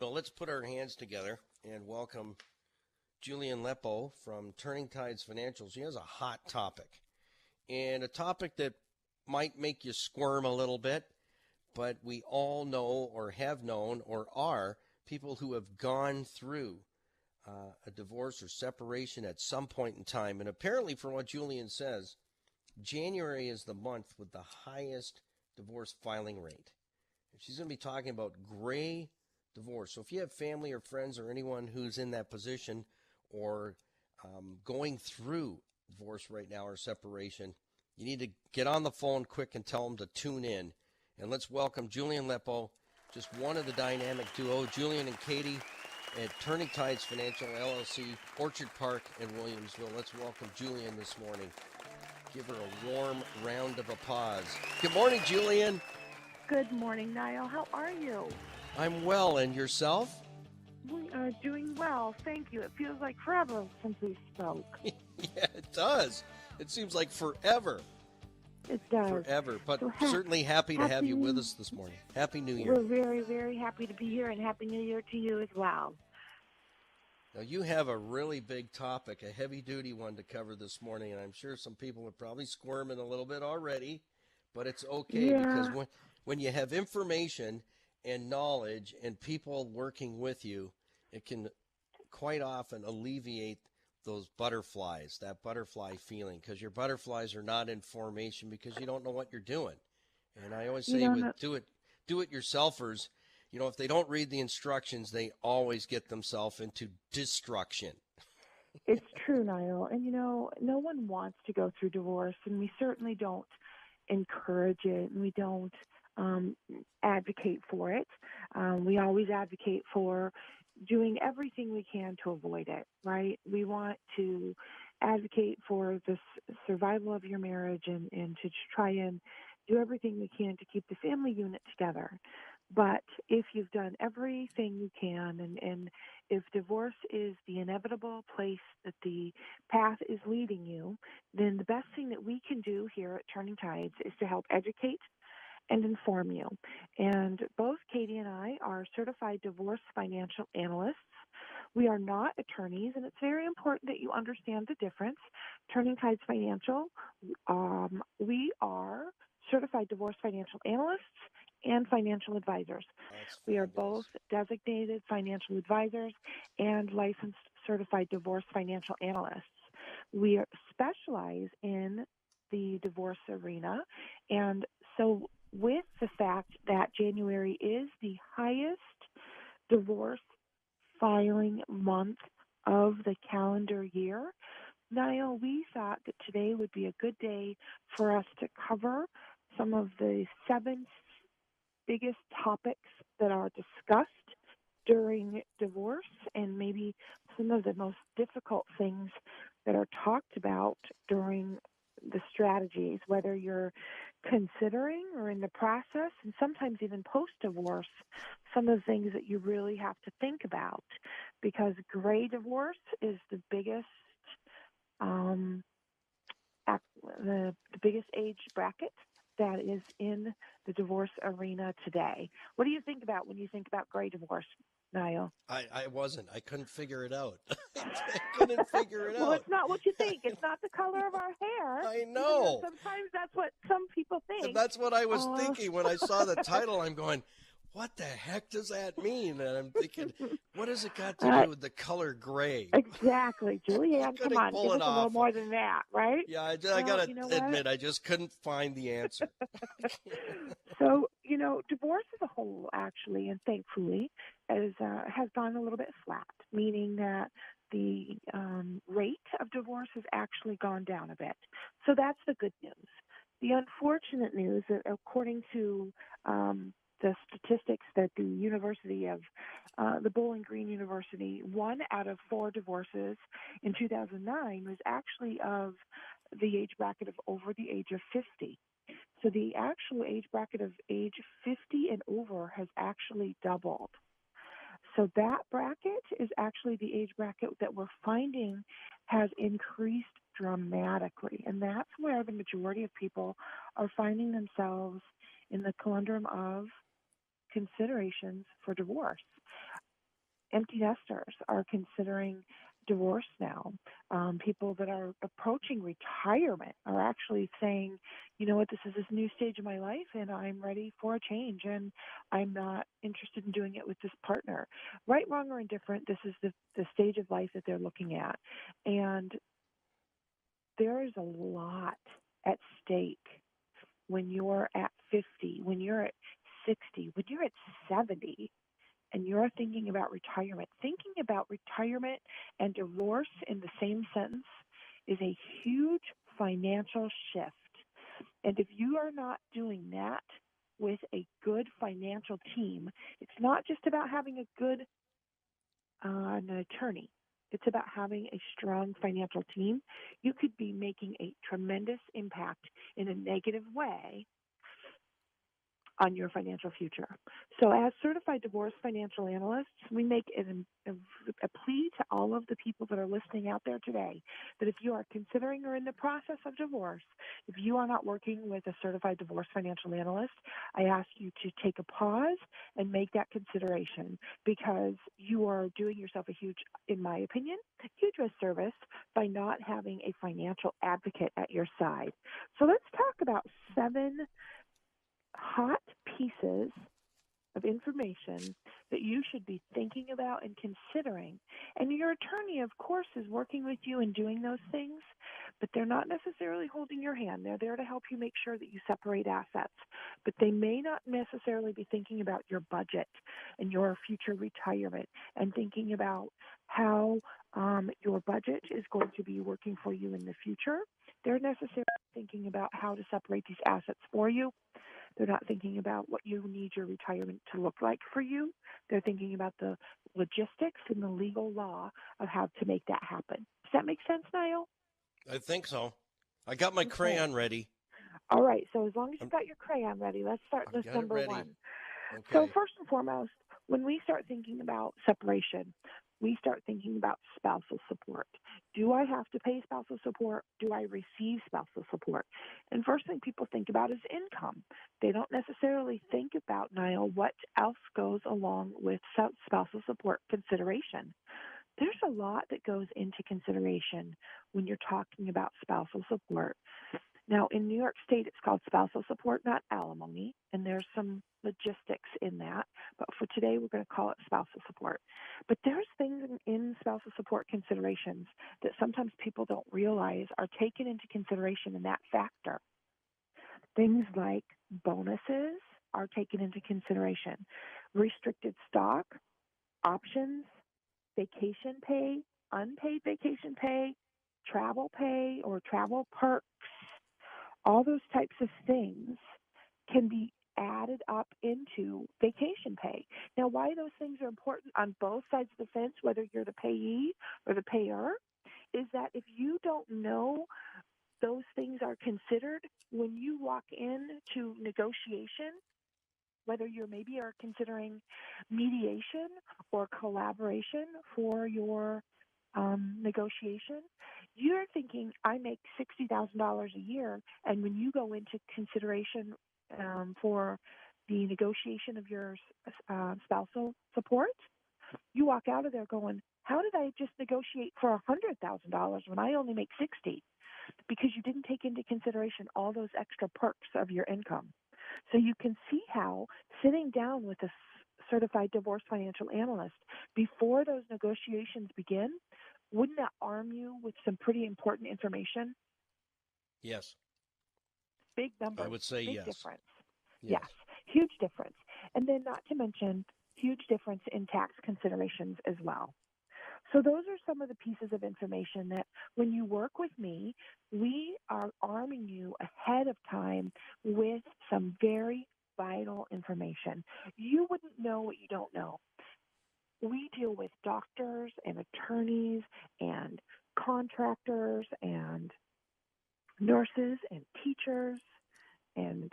Well, let's put our hands together and welcome Julian Lepo from Turning Tides Financial. She has a hot topic, and a topic that might make you squirm a little bit, but we all know or have known or are people who have gone through a divorce or separation at some point in time. And apparently, from what Julian says, January is the month with the highest divorce filing rate. And she's going to be talking about gray divorce. So if you have family or friends or anyone who's in that position or going through divorce right now or separation, you need to get on the phone quick and tell them to tune in. And let's welcome Julian Lepo, just one of the dynamic duo, Julian and Katie at Turning Tides Financial, LLC, Orchard Park and Williamsville. Let's welcome Julian this morning. Give her a warm round of applause. Good morning, Julian. Good morning, Niall. How are you? I'm well, and yourself? We are doing well, thank you. It feels like forever since we spoke. Yeah, it does. It seems like forever. It does. Forever, but certainly happy to have you with us this morning. Happy New Year. We're very, very happy to be here, and Happy New Year to you as well. Now, you have a really big topic, a heavy-duty one to cover this morning, and I'm sure some people are probably squirming a little bit already, but it's okay because when you have information and knowledge and people working with you, it can quite often alleviate those butterflies, that butterfly feeling, because your butterflies are not in formation because you don't know what you're doing. And I always say with do-it-yourselfers, you know, if they don't read the instructions, they always get themselves into destruction. It's true, Niall. And, you know, no one wants to go through divorce, and we certainly don't encourage it, and we don't advocate for it. We always advocate for doing everything we can to avoid it, right? We want to advocate for the survival of your marriage and to try and do everything we can to keep the family unit together. But if you've done everything you can and if divorce is the inevitable place that the path is leading you, then the best thing that we can do here at Turning Tides is to help educate and inform you. And both Katie and I are certified divorce financial analysts. We are not attorneys, and it's very important that you understand the difference. Turning Tides Financial, we are certified divorce financial analysts and financial advisors. We are both designated financial advisors and licensed certified divorce financial analysts. We specialize in the divorce arena, and so with the fact that January is the highest divorce filing month of the calendar year, Niall, we thought that today would be a good day for us to cover some of the 7 biggest topics that are discussed during divorce and maybe some of the most difficult things that are talked about during the strategies, whether you're considering or in the process, and sometimes even post-divorce, some of the things that you really have to think about, because gray divorce is the biggest the biggest age bracket that is in the divorce arena today. What do you think about when you think about gray divorce, Niall? I couldn't figure it out. I couldn't figure it out. Well, it's not what you think. It's not the color of our hair. I know. Sometimes that's what some people think. And that's what I was thinking when I saw the title. I'm going, what the heck does that mean? And I'm thinking, what has it got to do with the color gray? Exactly. Julianne, come on, give us a little more than that, right? Yeah, I got to admit, I just couldn't find the answer. So, divorce as a whole, actually, and thankfully, has gone a little bit flat, meaning that the rate of divorce has actually gone down a bit. So that's the good news. The unfortunate news, according to the statistics that the University of the Bowling Green University, 1 out of 4 divorces in 2009 was actually of the age bracket of over the age of 50. So the actual age bracket of age 50 and over has actually doubled. So that bracket is actually the age bracket that we're finding has increased dramatically. And that's where the majority of people are finding themselves in the conundrum of considerations for divorce. empty nesters are considering divorce now. People that are approaching retirement are actually saying, you know what, this is this new stage of my life and I'm ready for a change and I'm not interested in doing it with this partner. Right, wrong, or indifferent, this is the stage of life that they're looking at. And there is a lot at stake when you're at 50, when you're at 60, when you're at 70, and you're thinking about retirement. Thinking about retirement and divorce in the same sentence is a huge financial shift. And if you are not doing that with a good financial team, it's not just about having a good an attorney. It's about having a strong financial team. You could be making a tremendous impact in a negative way on your financial future. So as certified divorce financial analysts, we make a plea to all of the people that are listening out there today that if you are considering or in the process of divorce, if you are not working with a certified divorce financial analyst, I ask you to take a pause and make that consideration, because you are doing yourself a huge, in my opinion, huge disservice by not having a financial advocate at your side. So let's talk about 7 hot pieces of information that you should be thinking about and considering. And your attorney, of course, is working with you and doing those things, but they're not necessarily holding your hand. They're there to help you make sure that you separate assets, but they may not necessarily be thinking about your budget and your future retirement and thinking about how your budget is going to be working for you in the future. They're necessarily thinking about how to separate these assets for you. They're not thinking about what you need your retirement to look like for you. They're thinking about the logistics and the legal law of how to make that happen. Does that make sense, Niall? I think so. I got my crayon ready. All right. So as long as you've got your crayon ready, let's start list number 1. Okay. So first and foremost, when we start thinking about separation, we start thinking about spousal support. Do I have to pay spousal support? Do I receive spousal support? And first thing people think about is income. They don't necessarily think about, Niall, what else goes along with spousal support consideration. There's a lot that goes into consideration when you're talking about spousal support. Now, in New York State, it's called spousal support, not alimony, and there's some logistics in that. But for today, we're going to call it spousal support. But there's things in spousal support considerations that sometimes people don't realize are taken into consideration in that factor. Things like bonuses are taken into consideration, restricted stock, options, vacation pay, unpaid vacation pay, travel pay or travel perks. All those types of things can be added up into vacation pay. Now, why those things are important on both sides of the fence, whether you're the payee or the payer, is that if you don't know those things are considered when you walk into negotiation, whether you're maybe are considering mediation or collaboration for your negotiation, you're thinking, I make $60,000 a year, and when you go into consideration for the negotiation of your spousal support, you walk out of there going, how did I just negotiate for $100,000 when I only make $60,000? Because you didn't take into consideration all those extra perks of your income. So you can see how sitting down with a certified divorce financial analyst before those negotiations begin, wouldn't that arm you with some pretty important information? Yes. Big numbers. I would say big yes. Difference. Yes. Huge difference. And then not to mention huge difference in tax considerations as well. So those are some of the pieces of information that when you work with me, we are arming you ahead of time with some very vital information. You wouldn't know what you don't know. We deal with doctors and attorneys and contractors and nurses and teachers and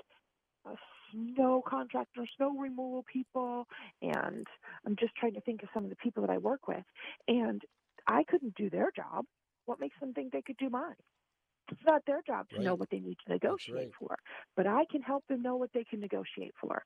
snow contractors, snow removal people, and I'm just trying to think of some of the people that I work with. And I couldn't do their job. What makes them think they could do mine? It's not their job to know what they need to negotiate for, but I can help them know what they can negotiate for.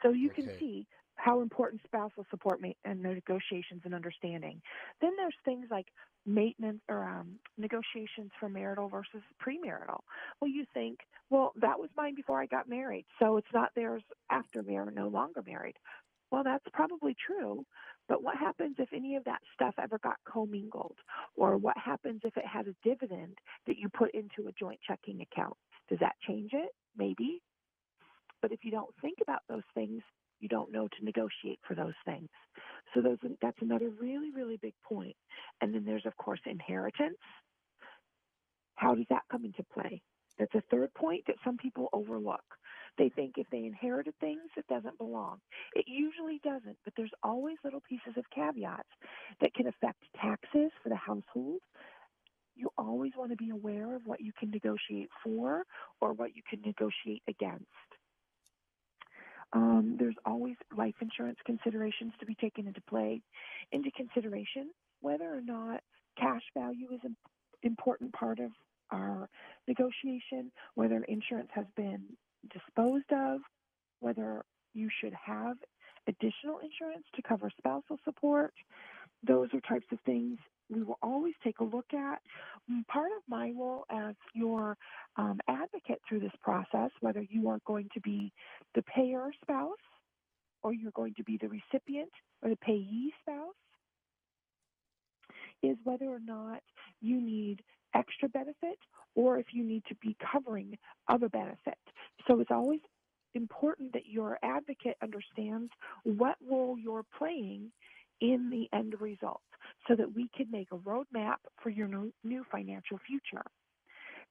So you can see how important spousal support and negotiations and understanding. Then there's things like maintenance or negotiations for marital versus premarital. Well, you think, well, that was mine before I got married, so it's not theirs after we are no longer married. Well, that's probably true, but what happens if any of that stuff ever got commingled? Or what happens if it had a dividend that you put into a joint checking account? Does that change it? Maybe. But if you don't think about those things, you don't know to negotiate for those things. So that's another really, really big point. And then there's, of course, inheritance. How does that come into play? That's a third point that some people overlook. They think if they inherited things, it doesn't belong. It usually doesn't, but there's always little pieces of caveats that can affect taxes for the household. You always want to be aware of what you can negotiate for or what you can negotiate against. There's always life insurance considerations to be taken into consideration, whether or not cash value is an important part of our negotiation, whether insurance has been disposed of, whether you should have additional insurance to cover spousal support. Those are types of things we will always take a look at. Part of my role as your advocate through this process, whether you are going to be the payer spouse or you're going to be the recipient or the payee spouse, is whether or not you need extra benefit or if you need to be covering of a benefit. So it's always important that your advocate understands what role you're playing in the end result so that we can make a roadmap for your new financial future.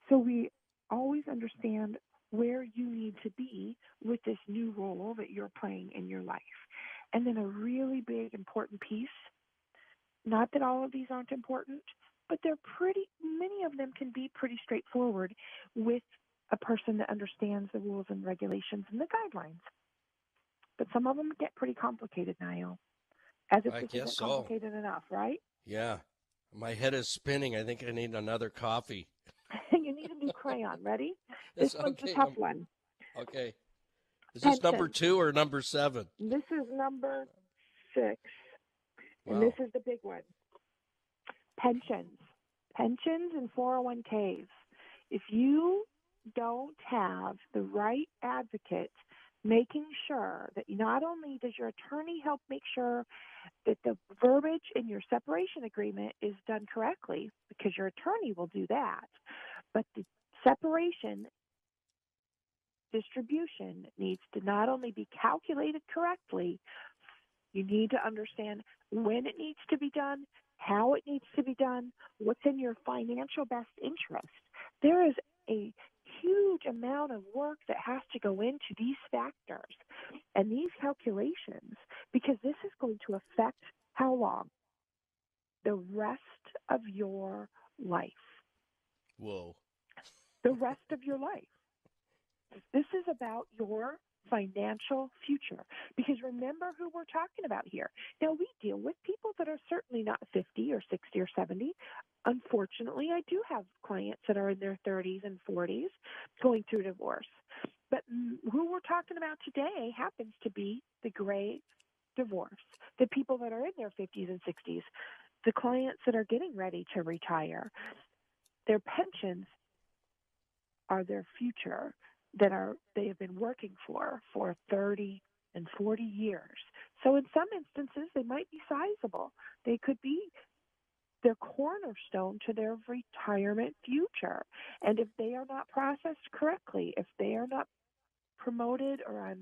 So we always understand where you need to be with this new role that you're playing in your life. And then a really big important piece, not that all of these aren't important, but many of them can be pretty straightforward with a person that understands the rules and regulations and the guidelines. But some of them get pretty complicated, Niall. As if this isn't complicated enough, right? Yeah. My head is spinning. I think I need another coffee. You need a new crayon. Ready? This one's a tough one. Okay. Is this number 2 or number 7? This is number 6. Wow. And this is the big one. Pensions and 401ks. If you don't have the right advocate making sure that not only does your attorney help make sure that the verbiage in your separation agreement is done correctly, because your attorney will do that, but the separation distribution needs to not only be calculated correctly, you need to understand when it needs to be done, how it needs to be done, what's in your financial best interest. There is a huge amount of work that has to go into these factors and these calculations, because this is going to affect how long? The rest of your life. Whoa. The rest of your life. This is about your financial future, because remember who we're talking about here. Now, we deal with people that are certainly not 50 or 60 or 70. Unfortunately, I do have clients that are in their 30s and 40s going through divorce. But who we're talking about today happens to be the gray divorce, the people that are in their 50s and 60s, the clients that are getting ready to retire. Their pensions are their future they have been working for 30 and 40 years. So in some instances, they might be sizable. They could be their cornerstone to their retirement future. And if they are not processed correctly, if they are not promoted or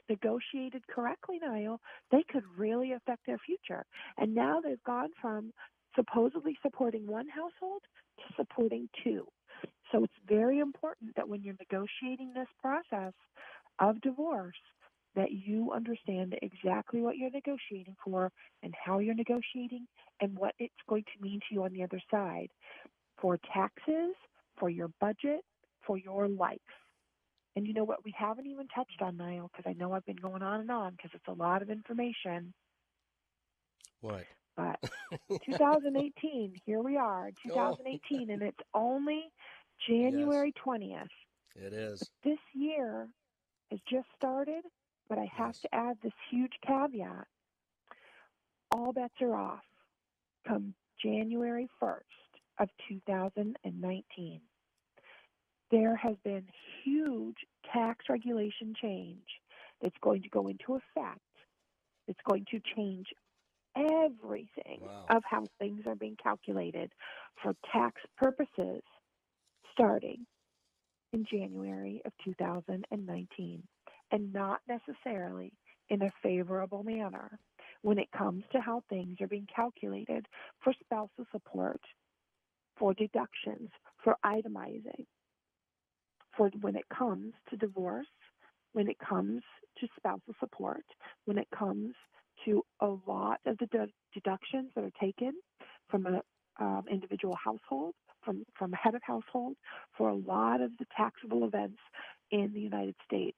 negotiated correctly, Niall, they could really affect their future. And now they've gone from supposedly supporting one household to supporting 2. So it's very important that when you're negotiating this process of divorce, that you understand exactly what you're negotiating for and how you're negotiating and what it's going to mean to you on the other side for taxes, for your budget, for your life. And you know what we haven't even touched on, Niall, because I know I've been going on and on because it's a lot of information. What? But 2018, here we are, 2018, and it's only January 20th. It is. This year has just started, But I have Yes. to add this huge caveat. All bets are off come January 1st of 2019. There has been huge tax regulation change that's going to go into effect. It's going to change everything Wow. of how things are being calculated for tax purposes starting in January of 2019, and not necessarily in a favorable manner when it comes to how things are being calculated for spousal support, for deductions, for itemizing, for when it comes to divorce, when it comes to spousal support, when it comes to a lot of the deductions that are taken from an individual household, from a head of household, for a lot of the taxable events in the United States.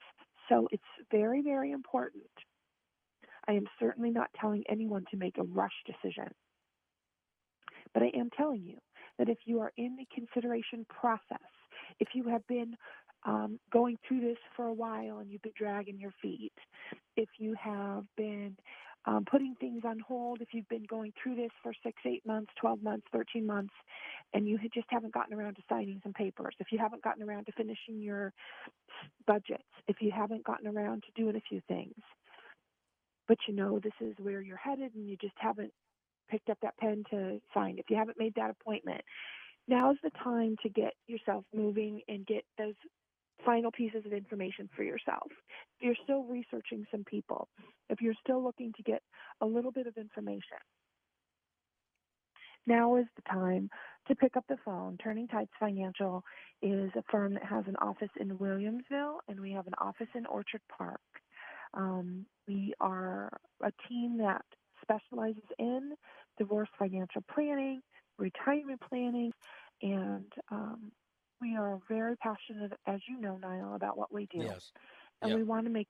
So it's very, very important. I am certainly not telling anyone to make a rush decision, but I am telling you that if you are in the consideration process, if you have been going through this for a while and you've been dragging your feet, if you have been putting things on hold, if you've been going through this for 6, 8 months, 12 months, 13 months, and you just haven't gotten around to signing some papers, if you haven't gotten around to finishing your budgets, if you haven't gotten around to doing a few things, but you know this is where you're headed and you just haven't picked up that pen to sign, if you haven't made that appointment, now's the time to get yourself moving and get those final pieces of information for yourself. If you're still researching some people, if you're still looking to get a little bit of information, now is the time to pick up the phone. Turning Tides Financial is a firm that has an office in Williamsville, and we have an office in Orchard Park. We are a team that specializes in divorce financial planning, retirement planning, and we are very passionate, as you know, Niall, about what we do. Yes. And Yeah. we want to make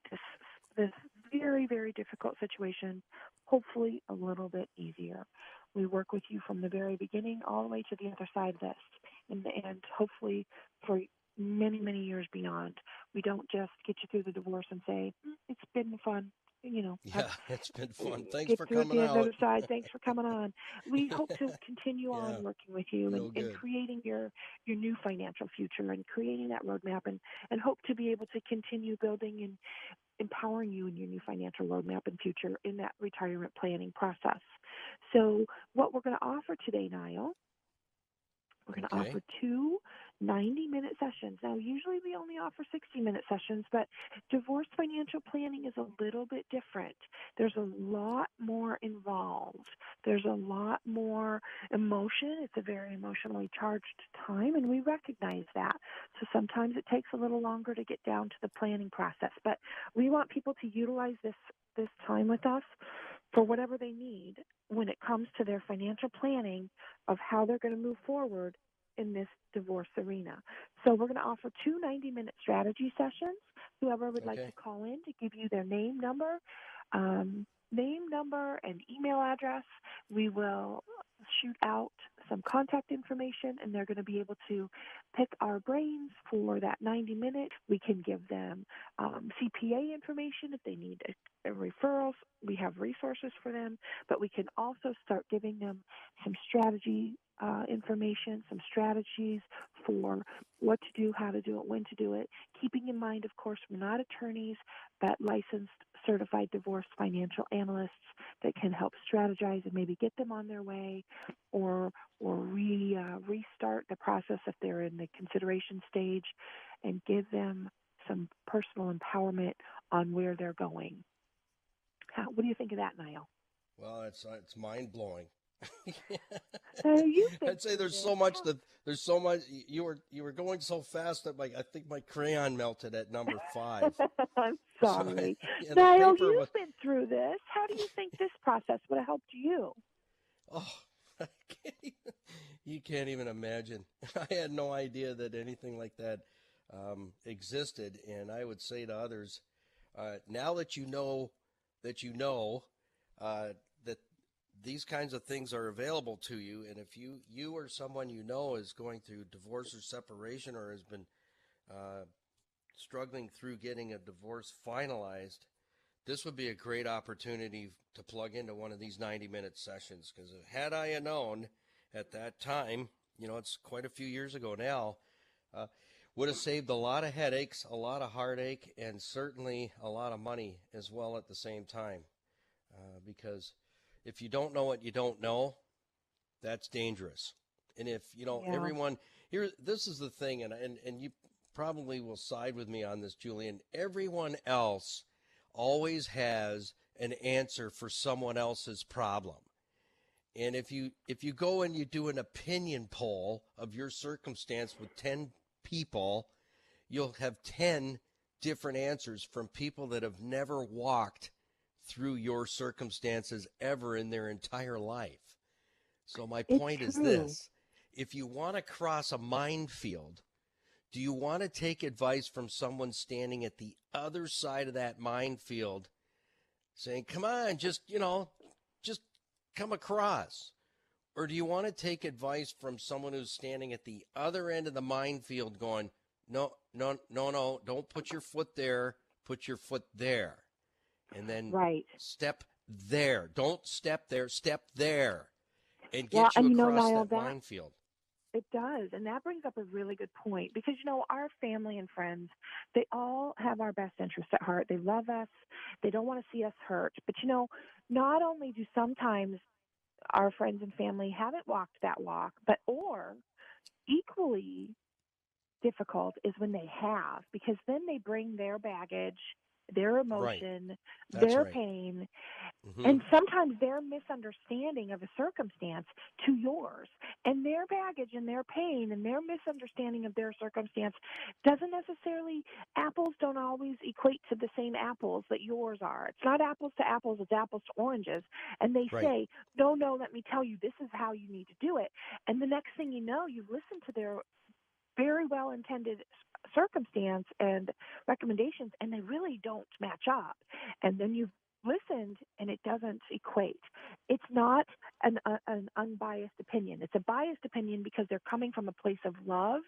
this very, very difficult situation hopefully a little bit easier. We work with you from the very beginning all the way to the other side of this, and hopefully for many, many years beyond. We don't just get you through the divorce and say, it's been fun. Yeah, it's been fun. Thanks Get for through it coming to the out. other side. Thanks for coming on. We hope to continue Yeah, on working with you real and good. creating your new financial future and creating that roadmap and hope to be able to continue building and empowering you in your new financial roadmap and future in that retirement planning process. So what we're going to offer today, Niall, we're going to Okay. offer 2 90-minute sessions. Now, usually we only offer 60-minute sessions, but divorce financial planning is a little bit different. There's a lot more involved. There's a lot more emotion. It's a very emotionally charged time, and we recognize that. So sometimes it takes a little longer to get down to the planning process, but we want people to utilize this time with us for whatever they need when it comes to their financial planning of how they're going to move forward in this divorce arena. So we're going to offer 2 90-minute strategy sessions. Whoever would like Okay. to call in to give you their name, number, and email address, we will shoot out some contact information, and they're going to be able to pick our brains for that 90 minutes. We can give them CPA information if they need a referrals. We have resources for them, but we can also start giving them some strategy information, some strategies for what to do, how to do it, when to do it, keeping in mind, of course, we're not attorneys, but licensed certified divorce financial analysts that can help strategize and maybe get them on their way or restart the process if they're in the consideration stage and give them some personal empowerment on where they're going. What do you think of that, Niall? Well, it's mind blowing. You've been I'd say through there's this. so much that there's so much. You were going so fast that I think my crayon melted at number 5. I'm So sorry. yeah, the Niall, paper was. you've been through this. How do you think this process would have helped you? Oh, I can't even, you can't even imagine. I had no idea that anything like that existed, and I would say to others, now that you know that these kinds of things are available to you, and if you or someone you know is going through divorce or separation or has been struggling through getting a divorce finalized, This would be a great opportunity to plug into one of these 90-minute sessions, because had I known at that time, it's quite a few years ago now, uh, would have saved a lot of headaches, a lot of heartache, and certainly a lot of money as well at the same time. Because if you don't know what you don't know, that's dangerous. And if, Yeah, everyone here, this is the thing, and you probably will side with me on this, Julian. Everyone else always has an answer for someone else's problem. And if you go and you do an opinion poll of your circumstance with 10 people, you'll have 10 different answers from people that have never walked through your circumstances ever in their entire life. So my it's point is true. this: if you want to cross a minefield, do you want to take advice from someone standing at the other side of that minefield saying, come on, just come across? Or do you want to take advice from someone who's standing at the other end of the minefield going, no, no, no, no, don't put your foot there, put your foot there. And then Right. step there. Don't step there, step there, and Well, get you and across Niall, that that minefield. it does. And that brings up a really good point because, our family and friends, they all have our best interests at heart. They love us. They don't want to see us hurt. But, not only do sometimes our friends and family haven't walked that walk, or equally difficult is when they have, because then they bring their baggage, their Right. emotion, That's their right. pain, Hmm. and sometimes their misunderstanding of a circumstance to yours. And their baggage and their pain and their misunderstanding of their circumstance doesn't necessarily, apples don't always equate to the same apples that yours are. It's not apples to apples, it's apples to oranges. And they Right. say, no, no, let me tell you, this is how you need to do it. And the next thing you know, you've listened to their very well intended circumstance and recommendations, and they really don't match up. And then you've listened and it doesn't equate. It's not an unbiased opinion. It's a biased opinion because they're coming from a place of love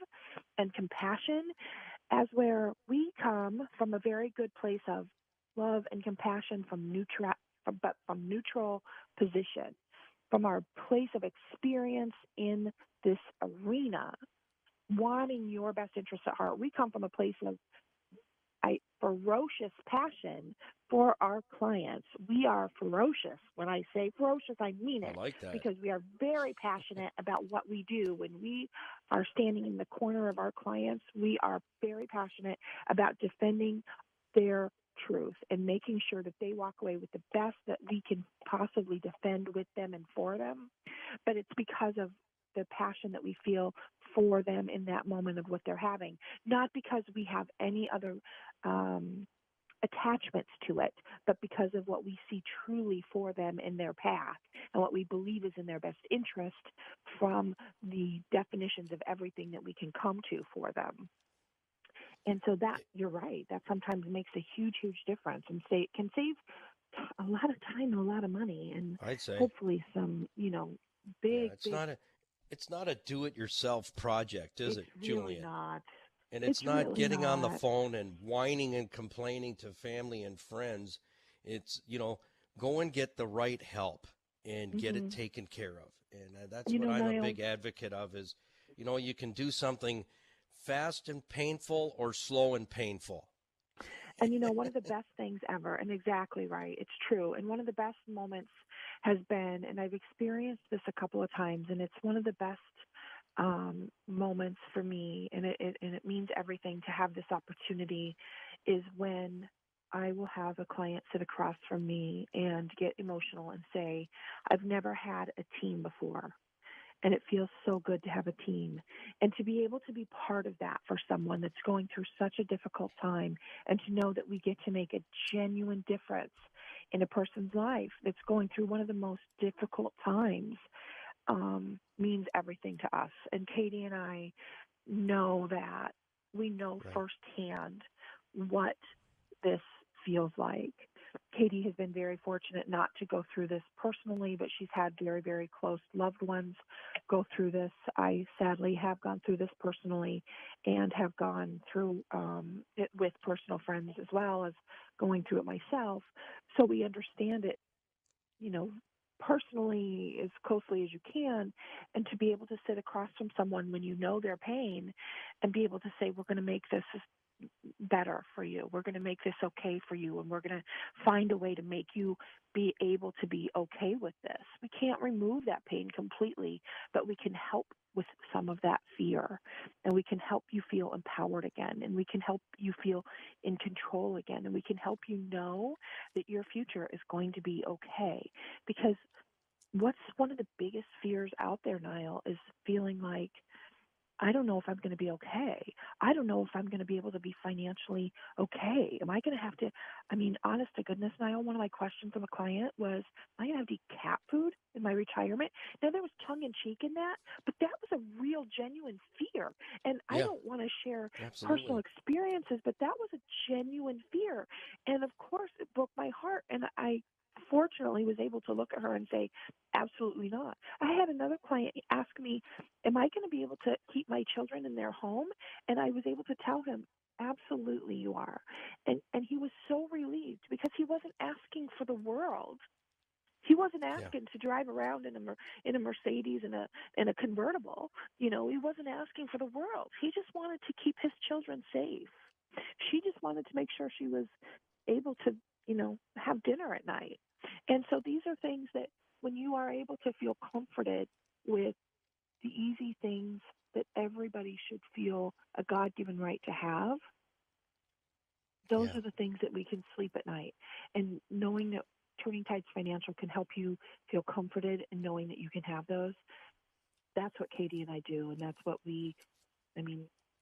and compassion, as where we come from a very good place of love and compassion from neutral position, from our place of experience in this arena, wanting your best interests at heart. We come from a place of ferocious passion for our clients. We are ferocious. When I say ferocious, I mean I it, like that. because we are very passionate about what we do. When we are standing in the corner of our clients, we are very passionate about defending their truth and making sure that they walk away with the best that we can possibly defend with them and for them. But it's because of the passion that we feel for them in that moment of what they're having, not because we have any other attachments to it, but because of what we see truly for them in their path and what we believe is in their best interest from the definitions of everything that we can come to for them. And so that, you're right, that sometimes makes a huge, huge difference and can save a lot of time and a lot of money, and I'd say. hopefully some, Yeah, big, big. it's not a do-it-yourself project, is It's it, really Julian? not. And It's it's not really getting on the not. phone and whining and complaining to family and friends. It's, go and get the right help and get it Hmm. taken care of. And that's what I'm a Niall, big advocate of is, you can do something fast and painful or slow and painful. and one of the best things ever, and exactly right, it's true. And one of the best moments has been, and I've experienced this a couple of times, and it's one of the best moments for me, and it means everything to have this opportunity, is when I will have a client sit across from me and get emotional and say, I've never had a team before. And it feels so good to have a team and to be able to be part of that for someone that's going through such a difficult time, and to know that we get to make a genuine difference in a person's life that's going through one of the most difficult times, means everything to us. And Katie and I know that. We know Right. firsthand what this feels like. Katie has been very fortunate not to go through this personally, but she's had very, very close loved ones go through this. I sadly have gone through this personally, and have gone through it with personal friends as well as going through it myself, so we understand it, you know, personally as closely as you can, and to be able to sit across from someone when you know their pain and be able to say, we're going to make this better for you. We're going to make this okay for you, and we're going to find a way to make you be able to be okay with this. We can't remove that pain completely, but we can help with some of that fear, and we can help you feel empowered again, and we can help you feel in control again, and we can help you know that your future is going to be okay. Because what's one of the biggest fears out there, Niall, is feeling like, I don't know if I'm going to be okay. I don't know if I'm going to be able to be financially okay. Am I going to have to, honest to goodness, Niall, one of my questions from a client was, am I going to have to eat cat food in my retirement? Now, there was tongue in cheek in that, but that was a real, genuine fear. And I don't want to share personal experiences, but that was a genuine fear. And of course, it broke my heart. And I fortunately was able to look at her and say, absolutely not. I had another client ask me, am I going to be able to keep my children in their home? And I was able to tell him, absolutely you are. And he was so relieved, because he wasn't asking for the world. He wasn't asking to drive around in a Mercedes and a convertible. He wasn't asking for the world. He just wanted to keep his children safe. She just wanted to make sure she was able to, have dinner at night. And so these are things that when you are able to feel comforted with the easy things that everybody should feel a God-given right to have, those are the things that we can sleep at night. And knowing that Turning Tides Financial can help you feel comforted and knowing that you can have those, that's what Katie and I do. And that's what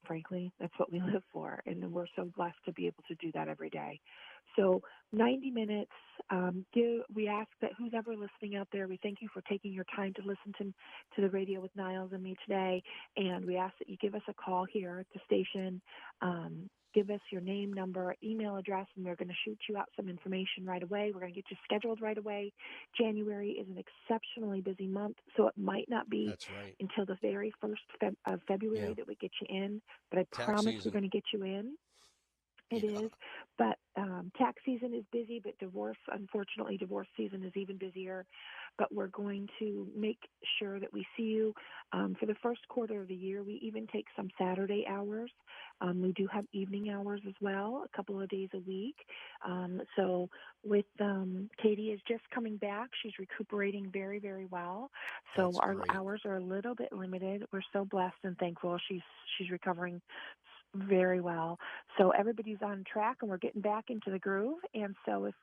frankly, that's what we live for. And we're so blessed to be able to do that every day. So 90 minutes, we ask that who's ever listening out there, we thank you for taking your time to listen to the radio with Niles and me today. And we ask that you give us a call here at the station. Give us your name, number, email address, and we're going to shoot you out some information right away. We're going to get you scheduled right away. January is an exceptionally busy month, so it might not be until the very first of February that we get you in, but I promise we're going to get you in. It is, but tax season is busy, but divorce season is even busier. But we're going to make sure that we see you for the first quarter of the year. We even take some Saturday hours. We do have evening hours as well, a couple of days a week. So with Katie is just coming back. She's recuperating very, very well. So our hours are a little bit limited. We're so blessed and thankful. She's recovering very well. So everybody's on track, and we're getting back into the groove. And so if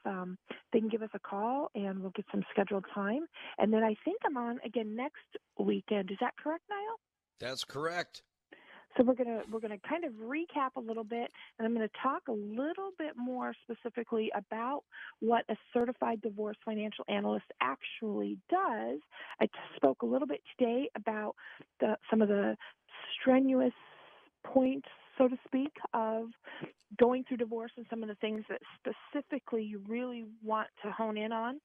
they can give us a call, and we'll get some scheduled time. And then I think I'm on again next weekend. Is that correct, Niall? That's correct. So we're gonna kind of recap a little bit, and I'm going to talk a little bit more specifically about what a certified divorce financial analyst actually does. I spoke a little bit today about some of the strenuous points, so to speak, of going through divorce and some of the things that specifically you really want to hone in on,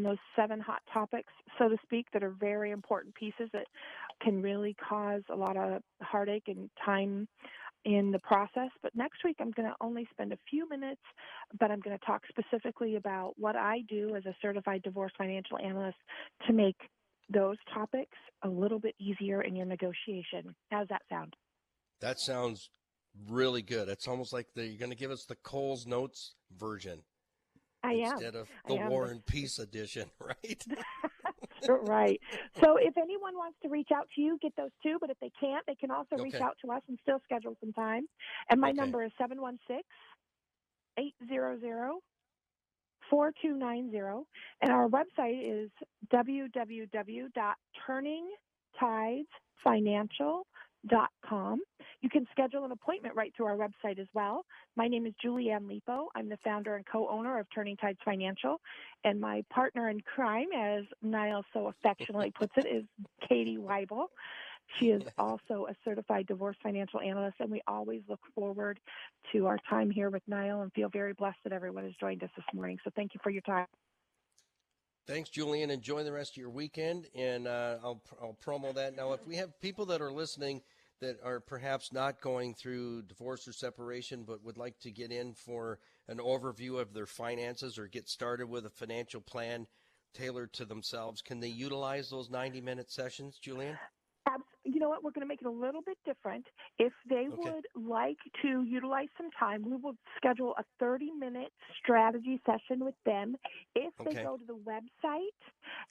those 7 hot topics, so to speak, that are very important pieces that can really cause a lot of heartache and time in the process. But next week, I'm going to only spend a few minutes, but I'm going to talk specifically about what I do as a certified divorce financial analyst to make those topics a little bit easier in your negotiation. How's that sound? That sounds really good. It's almost like you're going to give us the Cole's Notes version instead of the War and Peace edition, right? Right. So if anyone wants to reach out to you, get those too. But if they can't, they can also reach out to us and still schedule some time. And my number is 716-800-4290. And our website is www.turningtidesfinancial.com. You can schedule an appointment right through our website as well. My name is Julianne Lipo. I'm the founder and co-owner of Turning Tides Financial. And my partner in crime, as Niall so affectionately puts it, is Katie Weibel. She is also a certified divorce financial analyst, and we always look forward to our time here with Niall and feel very blessed that everyone has joined us this morning. So thank you for your time. Thanks, Julian. Enjoy the rest of your weekend, and I'll promo that. Now, if we have people that are listening that are perhaps not going through divorce or separation, but would like to get in for an overview of their finances or get started with a financial plan tailored to themselves, can they utilize those 90-minute sessions, Julian? You know what? We're going to make it a little bit different. If they would like to utilize some time, we will schedule a 30-minute strategy session with them. If they go to the website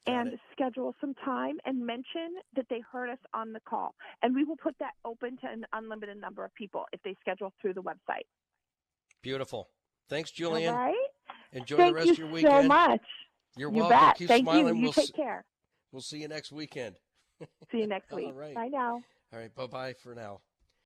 and schedule some time and mention that they heard us on the call, and we will put that open to an unlimited number of people if they schedule through the website. Beautiful. Thanks, Julian. All right. Enjoy the rest of your weekend. Thank you so much. You're you welcome. Bet. Keep Thank smiling. You take care. We'll see you next weekend. See you next week. All right. Bye now. All right. Bye-bye for now.